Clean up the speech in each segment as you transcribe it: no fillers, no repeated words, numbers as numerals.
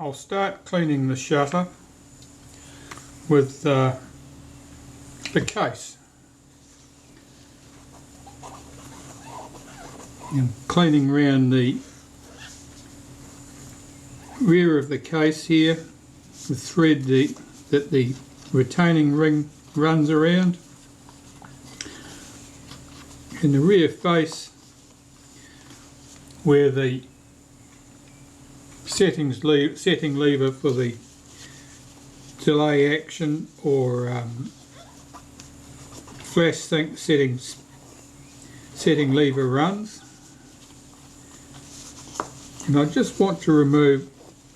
I'll start cleaning the shutter with the case. And cleaning around the rear of the case here with thread that the retaining ring runs around. In the rear face where the setting lever for the delay action or flash sync setting lever runs. And I just want to remove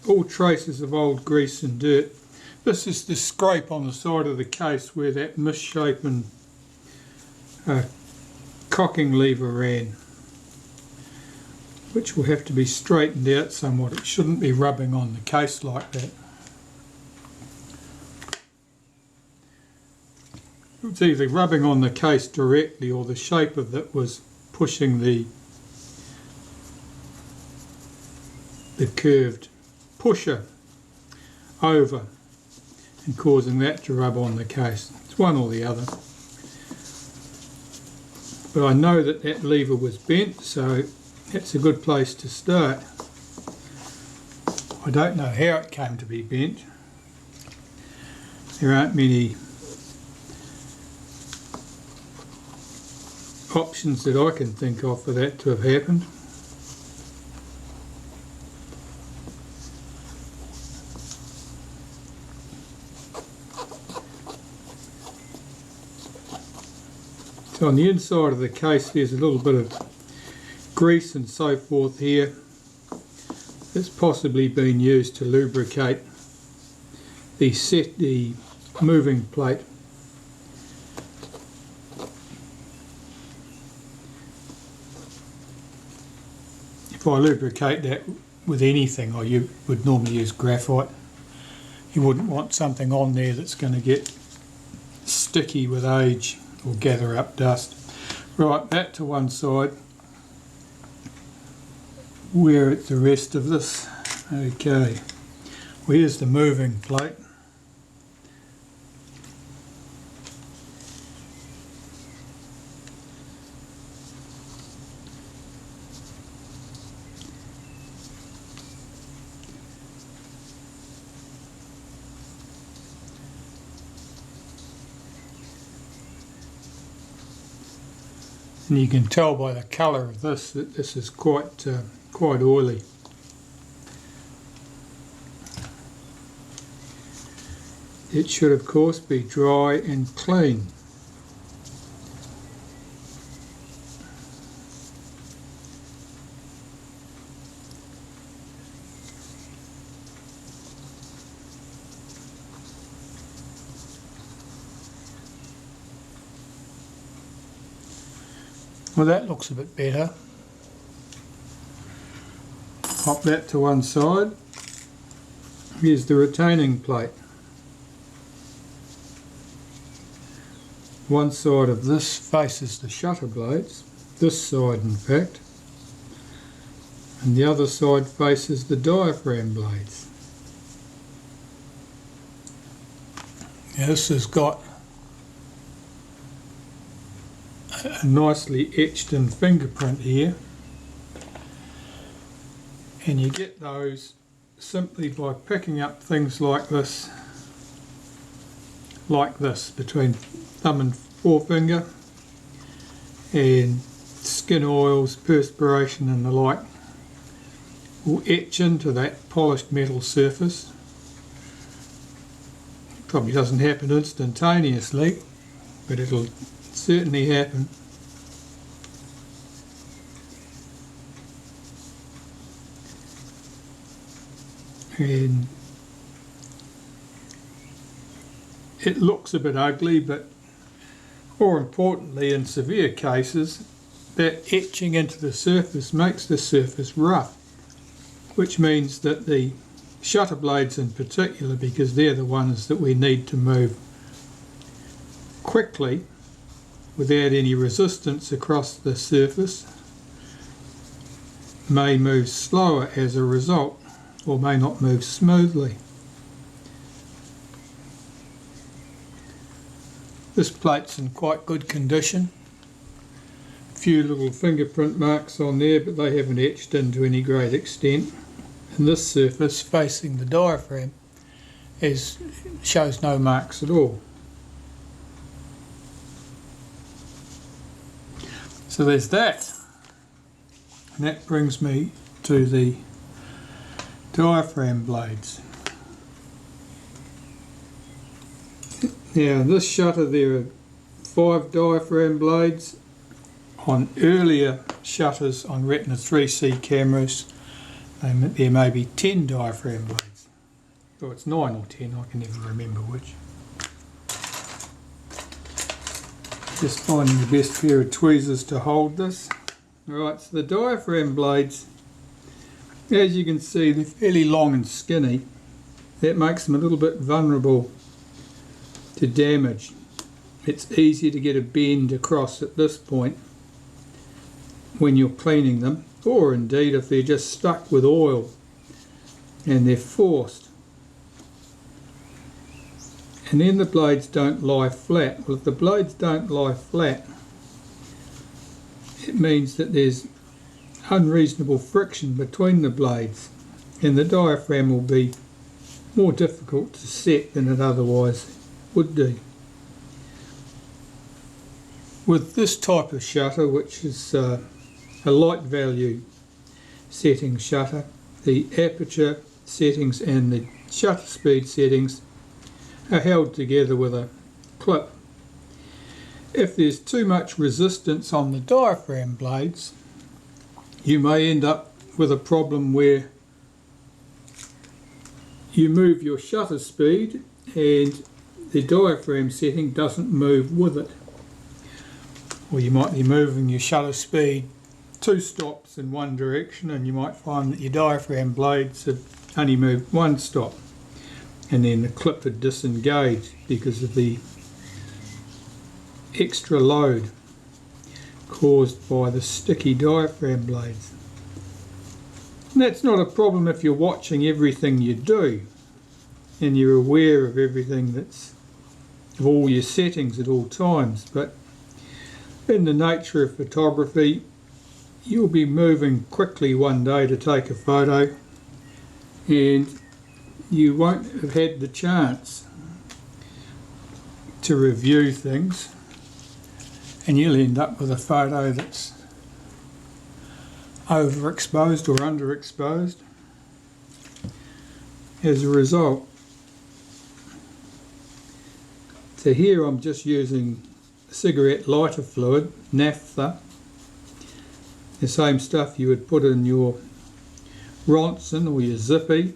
all traces of old grease and dirt. This is the scrape on the side of the case where that misshapen cocking lever ran, which will have to be straightened out somewhat. It shouldn't be rubbing on the case like that. It's either rubbing on the case directly or the shape of it was pushing the curved pusher over and causing that to rub on the case. It's one or the other. But I know that that lever was bent, so that's a good place to start. I don't know how it came to be bent. There aren't many options that I can think of for that to have happened. So on the inside of the case there's a little bit of grease and so forth here. It's possibly been used to lubricate the moving plate. If I lubricate that with anything, I would normally use graphite. You wouldn't want something on there that's going to get sticky with age or gather up dust. Right, that to one side. Where is the rest of this? Okay, well, here's the moving plate. And you can tell by the colour of this that this is quite oily. It should of course be dry and clean. Well, that looks a bit better. Pop that to one side. Here's the retaining plate. One side of this faces the shutter blades, this side in fact, and the other side faces the diaphragm blades. Now this has got a nicely etched in fingerprint here, and you get those simply by picking up things like this between thumb and forefinger, and skin oils, perspiration and the like will etch into that polished metal surface. Probably doesn't happen instantaneously, but it'll certainly happen. And it looks a bit ugly, but more importantly, in severe cases, that etching into the surface makes the surface rough, which means that the shutter blades in particular, because they're the ones that we need to move quickly without any resistance across the surface, may move slower as a result. or may not move smoothly. This plate's in quite good condition. A few little fingerprint marks on there, but they haven't etched into any great extent. And this surface facing the diaphragm shows no marks at all. So there's that. And that brings me to the diaphragm blades. Now in this shutter there are 5 diaphragm blades. On earlier shutters on Retina IIIc cameras there may be 10 diaphragm blades. Or it's 9 or 10, I can never remember which. Just finding the best pair of tweezers to hold this. Alright, so the diaphragm blades, as you can see, they're fairly long and skinny. That makes them a little bit vulnerable to damage. It's easy to get a bend across at this point when you're cleaning them, or indeed if they're just stuck with oil and they're forced. And then the blades don't lie flat. Well, if the blades don't lie flat, it means that there's unreasonable friction between the blades, and the diaphragm will be more difficult to set than it otherwise would do. With this type of shutter, which is a light value setting shutter, the aperture settings and the shutter speed settings are held together with a clip. If there's too much resistance on the diaphragm blades, you may end up with a problem where you move your shutter speed and the diaphragm setting doesn't move with it. Or you might be moving your shutter speed 2 stops in one direction, and you might find that your diaphragm blades have only moved 1 stop, and then the clip had disengaged because of the extra load caused by the sticky diaphragm blades. And that's not a problem if you're watching everything you do and you're aware of everything of all your settings at all times, but in the nature of photography, you'll be moving quickly one day to take a photo and you won't have had the chance to review things, and you'll end up with a photo that's overexposed or underexposed as a result. So here I'm just using cigarette lighter fluid, Naphtha, the same stuff you would put in your Ronson or your Zippo.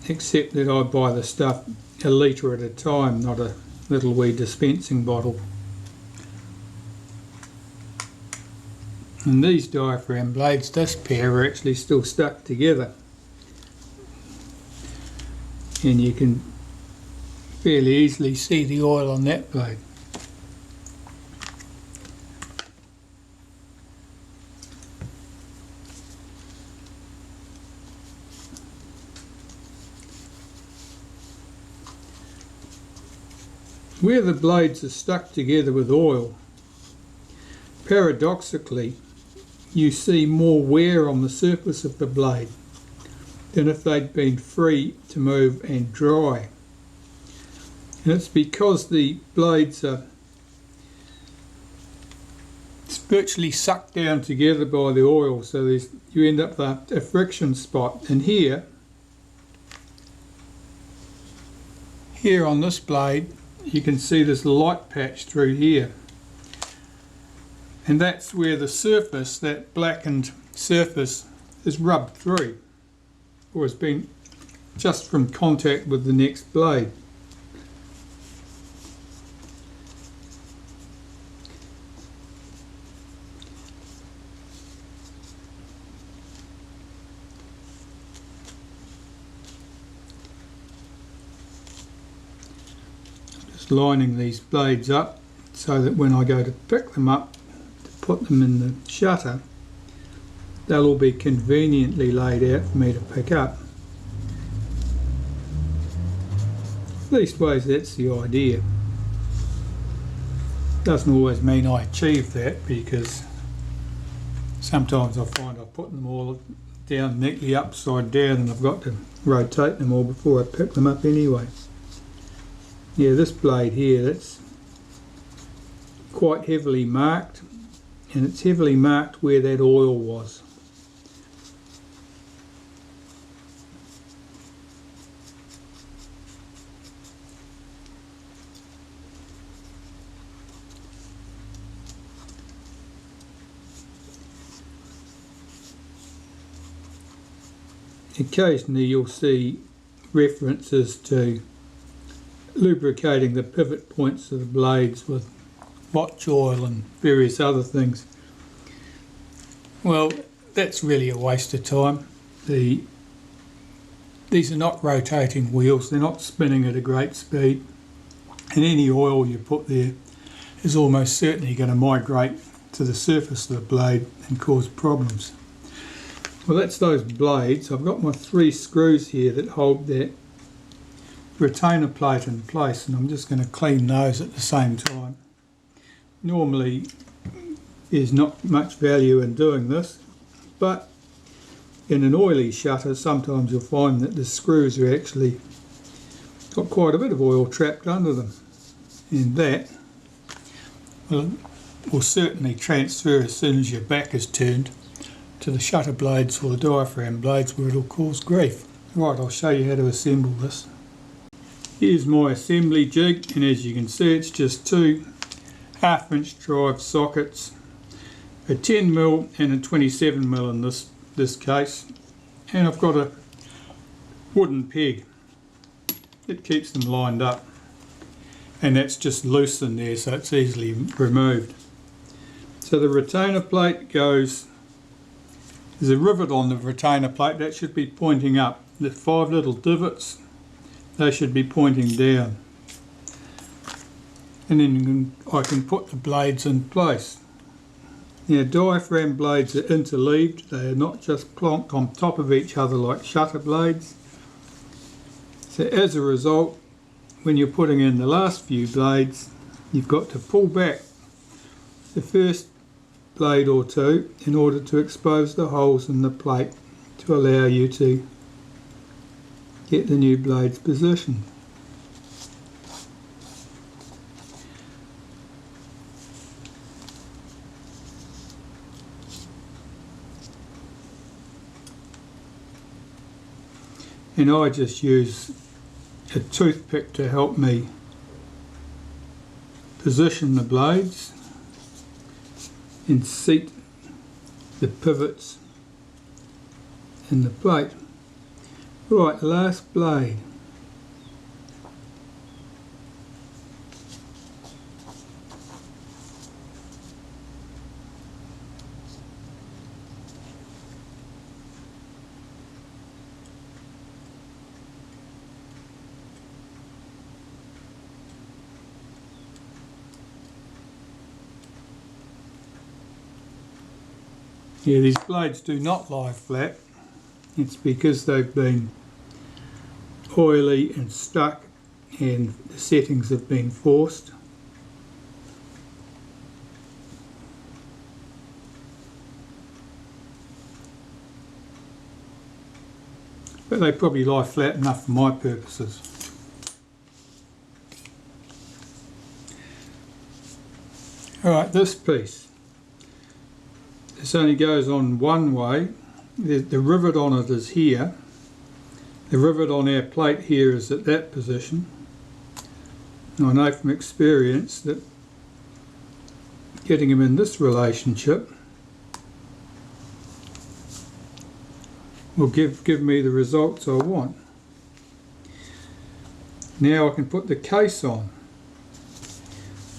Except that I buy the stuff a litre at a time, not a little wee dispensing bottle. And these diaphragm blades, this pair, are actually still stuck together. And you can fairly easily see the oil on that blade. Where the blades are stuck together with oil, paradoxically, you see more wear on the surface of the blade than if they'd been free to move and dry. And it's because the blades are virtually sucked down together by the oil, so you end up with a friction spot. And here on this blade, you can see this light patch through here, and that's where the surface, that blackened surface, is rubbed through, or has been just from contact with the next blade. just lining these blades up so that when I go to pick them up to put them in the shutter, they'll all be conveniently laid out for me to pick up. Leastways, that's the idea. Doesn't always mean I achieve that, because sometimes I find I put them all down neatly upside down and I've got to rotate them all before I pick them up anyway. Yeah, this blade here, that's quite heavily marked, and it's heavily marked where that oil was. Occasionally you'll see references to lubricating the pivot points of the blades with watch oil and various other things. Well, that's really a waste of time. These are not rotating wheels, they're not spinning at a great speed, and any oil you put there is almost certainly going to migrate to the surface of the blade and cause problems. Well, that's those blades. I've got my 3 screws here that hold that retainer plate in place, and I'm just going to clean those at the same time. Normally there's not much value in doing this, but in an oily shutter sometimes you'll find that the screws are actually got quite a bit of oil trapped under them, and that will certainly transfer as soon as your back is turned to the shutter blades or the diaphragm blades, where it'll cause grief. Right, I'll show you how to assemble this. Here's my assembly jig, and as you can see, it's just 2 half-inch drive sockets, a 10mm and a 27mm in this case, and I've got a wooden peg that keeps them lined up, and that's just loose in there, so it's easily removed. So the retainer plate goes. There's a rivet on the retainer plate that should be pointing up. The 5 little divots, they should be pointing down. And then I can put the blades in place. Now, diaphragm blades are interleaved, they are not just plonked on top of each other like shutter blades. So as a result, when you're putting in the last few blades, you've got to pull back the first blade or 2 in order to expose the holes in the plate to allow you to get the new blades positioned. And I just use a toothpick to help me position the blades and seat the pivots in the plate. Right, last blade. Yeah, these blades do not lie flat. It's because they've been oily and stuck and the settings have been forced. But they probably lie flat enough for my purposes. Alright, this piece. This only goes on one way. The rivet on it is here. The rivet on our plate here is at that position. And I know from experience that getting them in this relationship will give me the results I want. Now I can put the case on.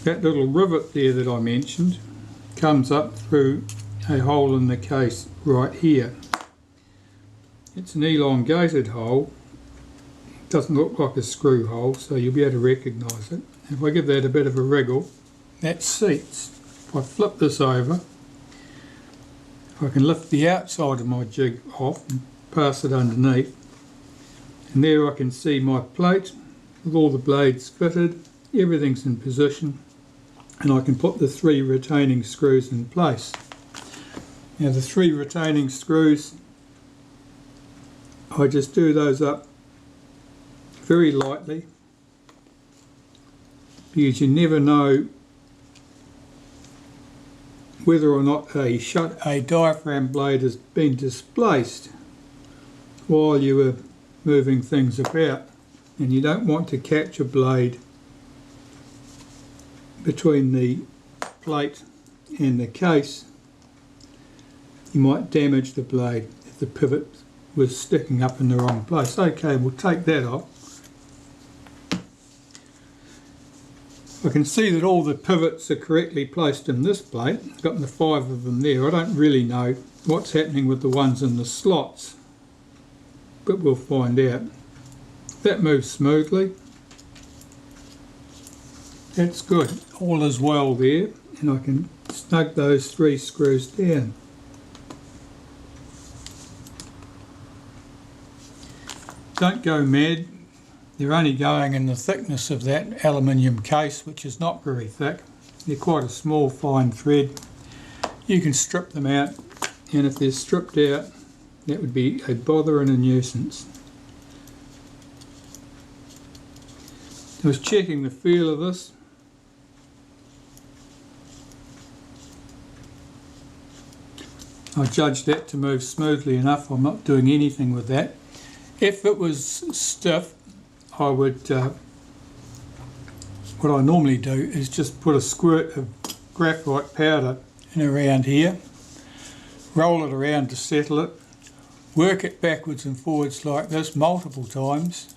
That little rivet there that I mentioned comes up through a hole in the case right here. It's an elongated hole. It doesn't look like a screw hole, so you'll be able to recognise it. If I give that a bit of a wriggle, that seats. If I flip this over, I can lift the outside of my jig off and pass it underneath, and there I can see my plate with all the blades fitted, everything's in position, and I can put the 3 retaining screws in place. Now the 3 retaining screws, I just do those up very lightly, because you never know whether or not a diaphragm blade has been displaced while you were moving things about, and you don't want to catch a blade between the plate and the case. You might damage the blade if the pivot was sticking up in the wrong place. Okay, we'll take that off. I can see that all the pivots are correctly placed in this plate. I've got the 5 of them there. I don't really know what's happening with the ones in the slots, but we'll find out. That moves smoothly. That's good. All is well there, and I can snug those 3 screws down. Don't go mad. They're only going in the thickness of that aluminium case, which is not very thick. They're quite a small fine thread. You can strip them out, and if they're stripped out, that would be a bother and a nuisance. I was checking the feel of this. I judged that to move smoothly enough. I'm not doing anything with that. If it was stiff, I would, what I normally do is just put a squirt of graphite powder in around here, roll it around to settle it, work it backwards and forwards like this multiple times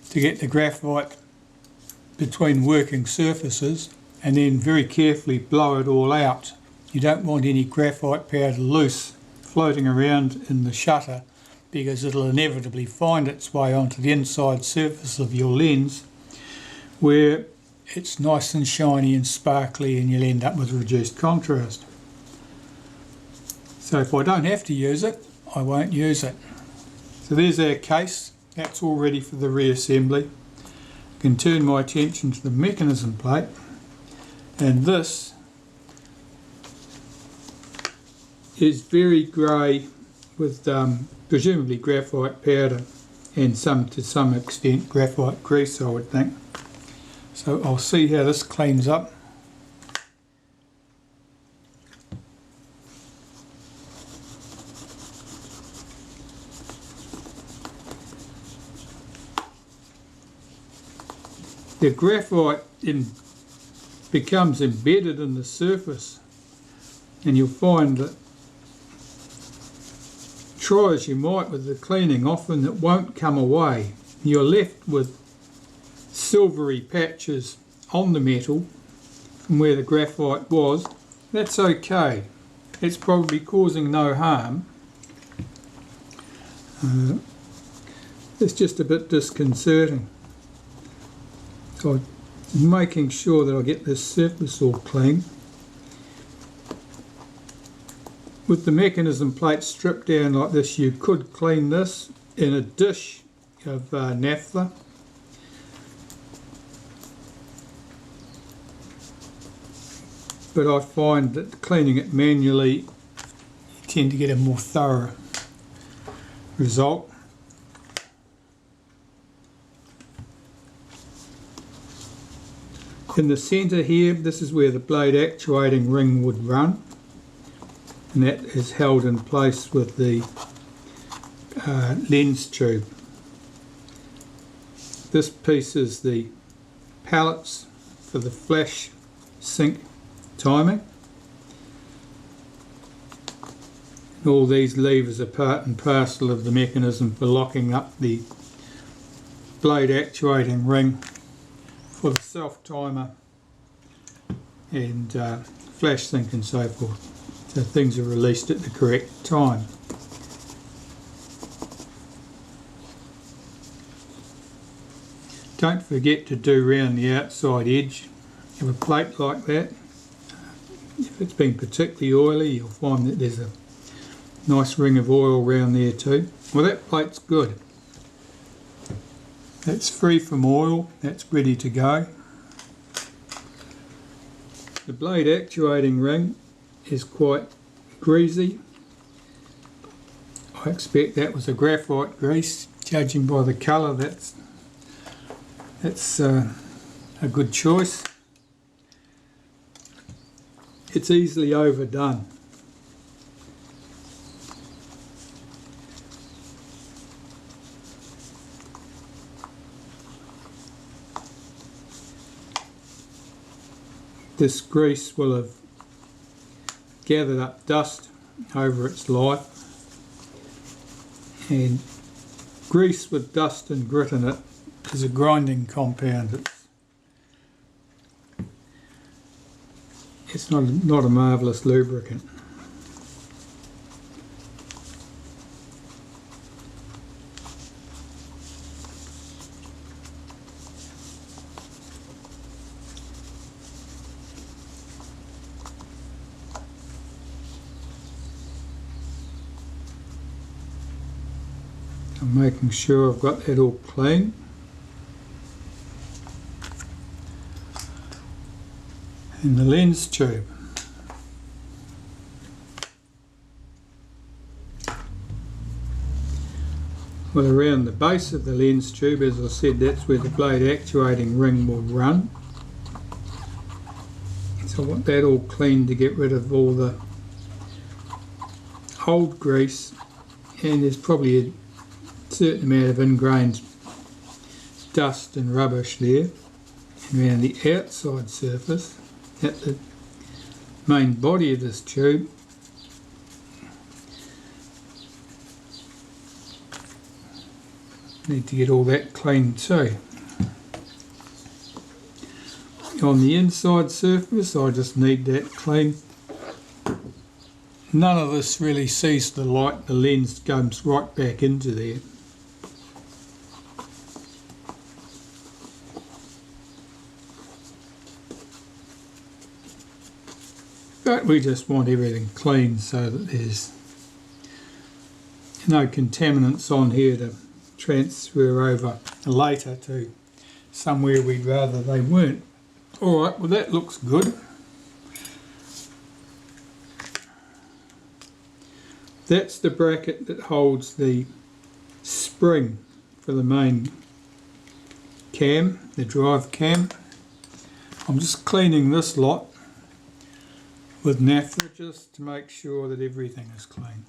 to get the graphite between working surfaces, and then very carefully blow it all out. You don't want any graphite powder loose floating around in the shutter, because it'll inevitably find its way onto the inside surface of your lens, where it's nice and shiny and sparkly, and you'll end up with reduced contrast. So if I don't have to use it, I won't use it. So there's our case. That's all ready for the reassembly. I can turn my attention to the mechanism plate, and this is very grey with presumably graphite powder, and to some extent graphite grease, I would think. So I'll see how this cleans up. The graphite becomes embedded in the surface, and you'll find that, try as you might with the cleaning, often it won't come away. You're left with silvery patches on the metal from where the graphite was. That's okay. It's probably causing no harm. It's just a bit disconcerting. So I'm making sure that I get this surface all clean. With the mechanism plate stripped down like this, you could clean this in a dish of naphtha. But I find that cleaning it manually, you tend to get a more thorough result. In the centre here, this is where the blade actuating ring would run, and that is held in place with the lens tube. This piece is the pallets for the flash sync timing. And all these levers are part and parcel of the mechanism for locking up the blade actuating ring for the self timer and flash sync and so forth, so things are released at the correct time. don't forget to do round the outside edge of a plate like that. If it's been particularly oily, you'll find that there's a nice ring of oil around there too. Well, that plate's good. That's free from oil, that's ready to go. The blade actuating ring is quite greasy. I expect that was a graphite grease. Judging by the colour, that's a good choice. It's easily overdone. This grease will have gathered up dust over its life, and grease with dust and grit in it is a grinding compound. It's not a marvellous lubricant. I'm making sure I've got that all clean. And the lens tube. Well, around the base of the lens tube, as I said, that's where the blade actuating ring will run. So I want that all clean to get rid of all the old grease, and there's probably a certain amount of ingrained dust and rubbish there. And around the outside surface, at the main body of this tube, need to get all that clean too. On the inside surface, I just need that clean. None of this really sees the light, the lens comes right back into there. But we just want everything clean so that there's no contaminants on here to transfer over later to somewhere we'd rather they weren't. Alright, well that looks good. That's the bracket that holds the spring for the main cam, the drive cam. I'm just cleaning this lot with Naphtha just to make sure that everything is clean.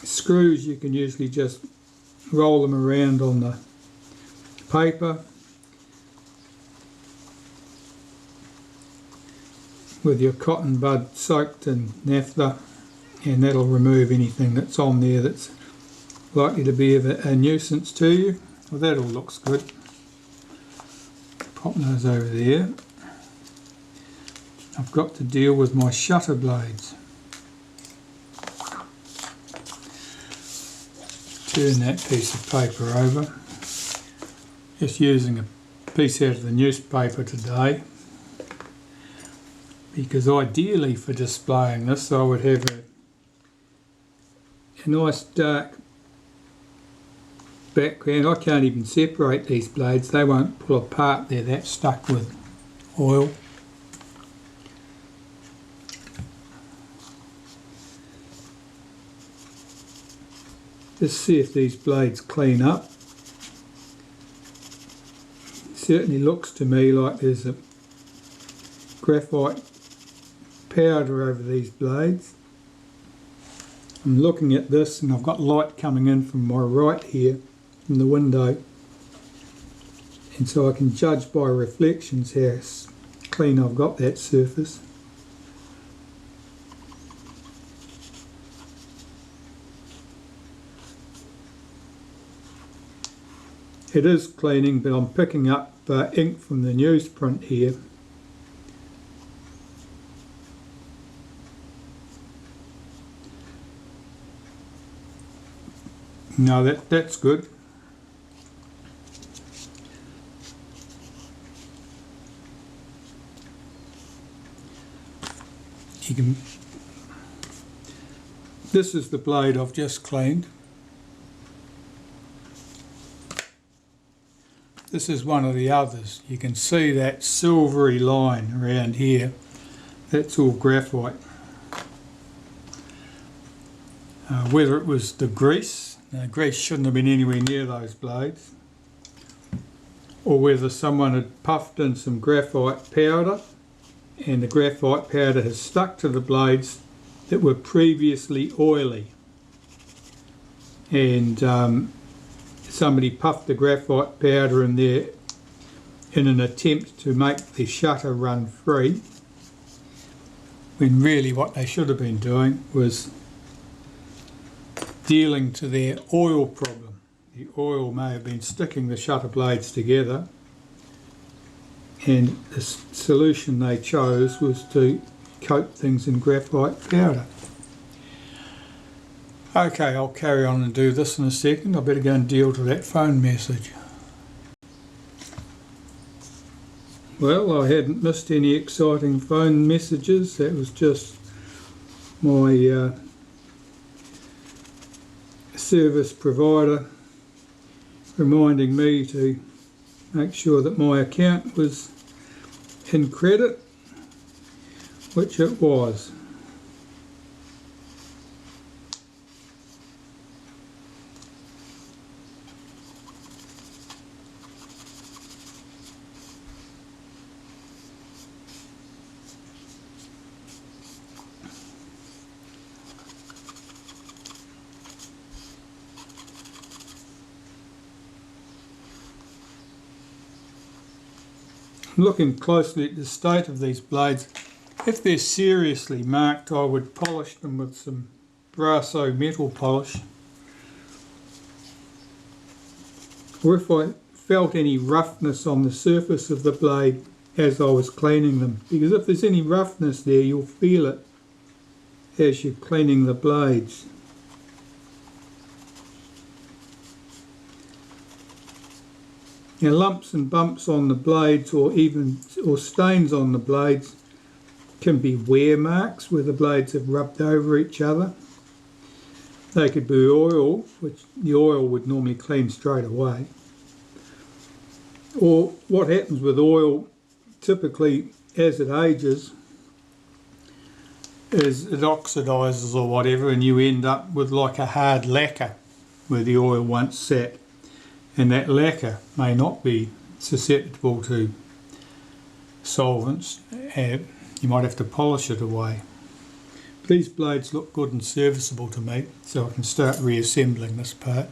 Screws, you can usually just roll them around on the paper with your cotton bud soaked in Naphtha, and that'll remove anything that's on there that's likely to be of a nuisance to you. Well, that all looks good. Pop those over there. I've got to deal with my shutter blades. Turn that piece of paper over. Just using a piece out of the newspaper today, because ideally for displaying this I would have a nice dark background. I can't even separate these blades, they won't pull apart, they're that stuck with oil. Just see if these blades clean up. It certainly looks to me like there's a graphite powder over these blades. I'm looking at this and I've got light coming in from my right here from the window, and so I can judge by reflections how clean I've got that surface. It is cleaning, but I'm picking up ink from the newsprint here. No, that's good. This is the blade I've just cleaned. This is one of the others. You can see that silvery line around here. That's all graphite. Whether it was the grease, grease shouldn't have been anywhere near those blades, or whether someone had puffed in some graphite powder and the graphite powder has stuck to the blades that were previously oily, and somebody puffed the graphite powder in there in an attempt to make the shutter run free, when really what they should have been doing was dealing to their oil problem. The oil may have been sticking the shutter blades together, and the solution they chose was to coat things in graphite powder. Okay, I'll carry on and do this in a second. I better go and deal to that phone message. Well, I hadn't missed any exciting phone messages. That was just my service provider reminding me to make sure that my account was in credit, which it was. Looking closely at the state of these blades, if they're seriously marked, I would polish them with some Brasso metal polish. Or if I felt any roughness on the surface of the blade as I was cleaning them, because if there's any roughness there, you'll feel it as you're cleaning the blades. Now, lumps and bumps on the blades, or stains on the blades, can be wear marks where the blades have rubbed over each other. They could be oil, which the oil would normally clean straight away. Or what happens with oil, typically as it ages, is it oxidises or whatever, and you end up with like a hard lacquer where the oil once sat. And that lacquer may not be susceptible to solvents, and you might have to polish it away. These blades look good and serviceable to me, so I can start reassembling this part.